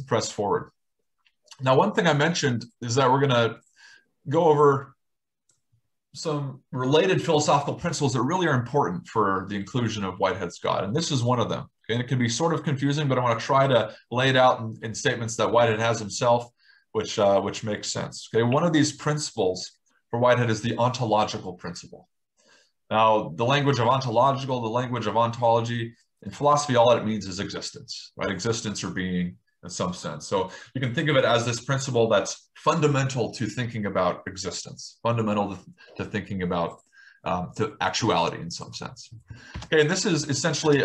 press forward. Now, one thing I mentioned is that we're going to go over some related philosophical principles that really are important for the inclusion of Whitehead's God, and this is one of them. Okay? And it can be sort of confusing, but I want to try to lay it out in statements that Whitehead has himself, which makes sense. Okay, one of these principles for Whitehead is the ontological principle. Now, the language of ontological, the language of ontology, in philosophy, all it means is existence, right? Existence or being in some sense. So you can think of it as this principle that's fundamental to thinking about existence, fundamental to thinking about to actuality in some sense. Okay, and this is essentially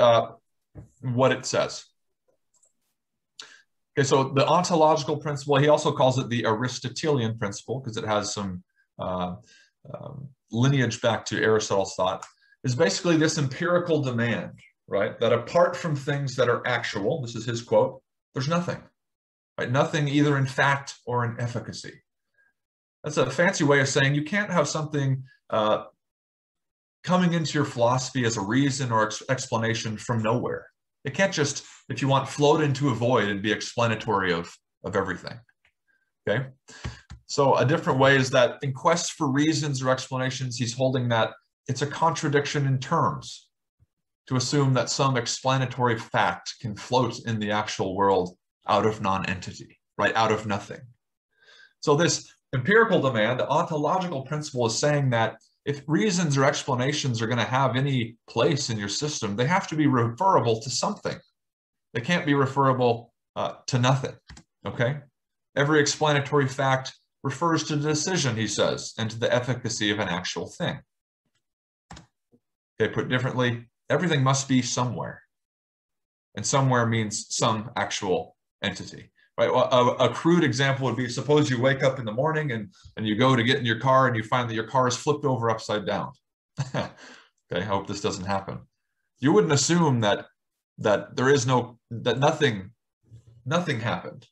what it says. Okay, so the ontological principle, he also calls it the Aristotelian principle because it has some lineage back to Aristotle's thought, is basically this empirical demand, right? That apart from things that are actual, this is his quote, there's nothing, right? Nothing either in fact or in efficacy. That's a fancy way of saying you can't have something coming into your philosophy as a reason or explanation from nowhere. It can't just, if you want, float into a void and be explanatory of everything, okay? So a different way is that in quest for reasons or explanations, he's holding that it's a contradiction in terms to assume that some explanatory fact can float in the actual world out of non-entity, right? Out of nothing. So this empirical demand, the ontological principle, is saying that if reasons or explanations are going to have any place in your system, they have to be referable to something. They can't be referable to nothing, okay? Every explanatory fact refers to the decision, he says, and to the efficacy of an actual thing. Okay, put differently, everything must be somewhere. And somewhere means some actual entity. Right? A crude example would be, suppose you wake up in the morning and you go to get in your car and you find that your car is flipped over upside down. Okay, I hope this doesn't happen. You wouldn't assume that nothing happened.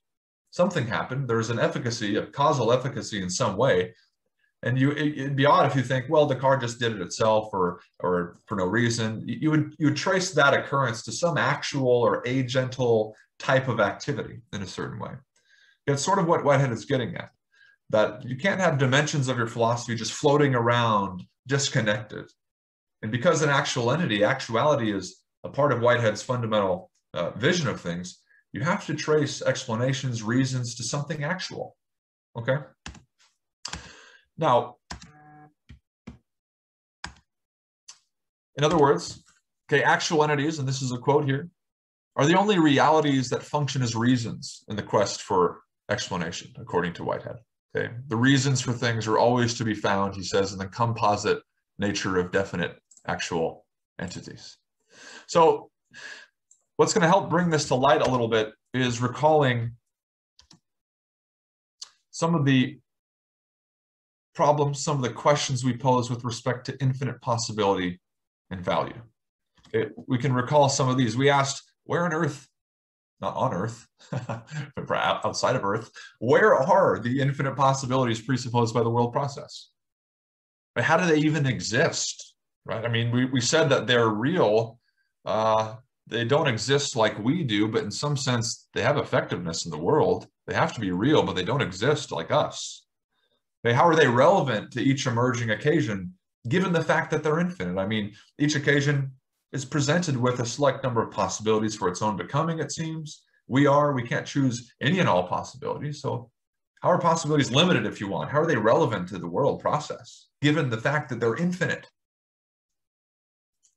Something happened. There's an efficacy, a causal efficacy in some way. And it'd be odd if you think, well, the car just did it itself or for no reason. You would trace that occurrence to some actual or agental type of activity in a certain way. It's sort of what Whitehead is getting at, that you can't have dimensions of your philosophy just floating around, disconnected. And because an actual entity, actuality is a part of Whitehead's fundamental vision of things, you have to trace explanations, reasons to something actual, okay? Now, in other words, okay, actual entities, and this is a quote here, are the only realities that function as reasons in the quest for explanation, according to Whitehead. Okay, the reasons for things are always to be found, he says, in the composite nature of definite actual entities. So what's going to help bring this to light a little bit is recalling some of the problems, some of the questions we pose with respect to infinite possibility and value. Okay, we can recall some of these. We asked, where on Earth, not on Earth, but outside of Earth, where are the infinite possibilities presupposed by the world process? But how do they even exist, right? I mean, we said that they're real. They don't exist like we do, but in some sense, they have effectiveness in the world. They have to be real, but they don't exist like us. Okay, how are they relevant to each emerging occasion, given the fact that they're infinite? I mean, each occasion is presented with a select number of possibilities for its own becoming, it seems. We can't choose any and all possibilities. So how are possibilities limited, if you want? How are they relevant to the world process, given the fact that they're infinite?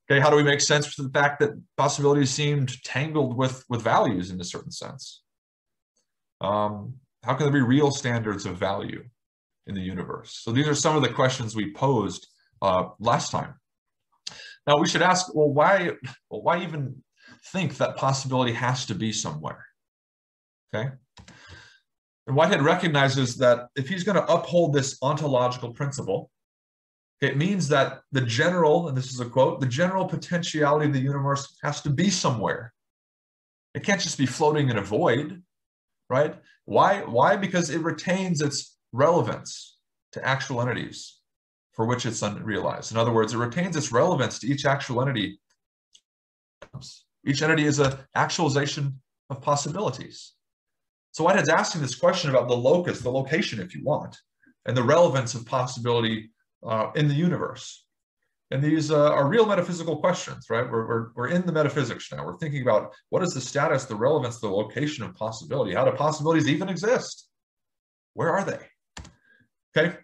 Okay, how do we make sense of the fact that possibilities seemed tangled with values in a certain sense? How can there be real standards of value in the universe? So these are some of the questions we posed last time. Now we should ask, well, why even think that possibility has to be somewhere? Okay. And Whitehead recognizes that if he's going to uphold this ontological principle, it means that the general, and this is a quote, the general potentiality of the universe has to be somewhere. It can't just be floating in a void, right? Why? Because it retains its relevance to actual entities for which it's unrealized. In other words, it retains its relevance to each actual entity. Each entity is an actualization of possibilities. So Whitehead's asking this question about the locus, the location, if you want, and the relevance of possibility in the universe. And these are real metaphysical questions, right? We're in the metaphysics now. We're thinking about what is the status, the relevance, the location of possibility? How do possibilities even exist? Where are they? Okay.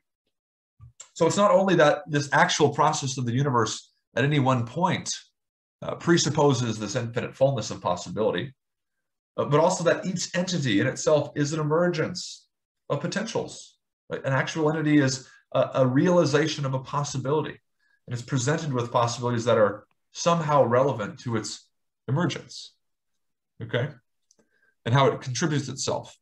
So it's not only that this actual process of the universe at any one point presupposes this infinite fullness of possibility, but also that each entity in itself is an emergence of potentials. Right? An actual entity is a realization of a possibility, and it's presented with possibilities that are somehow relevant to its emergence. Okay? And how it contributes itself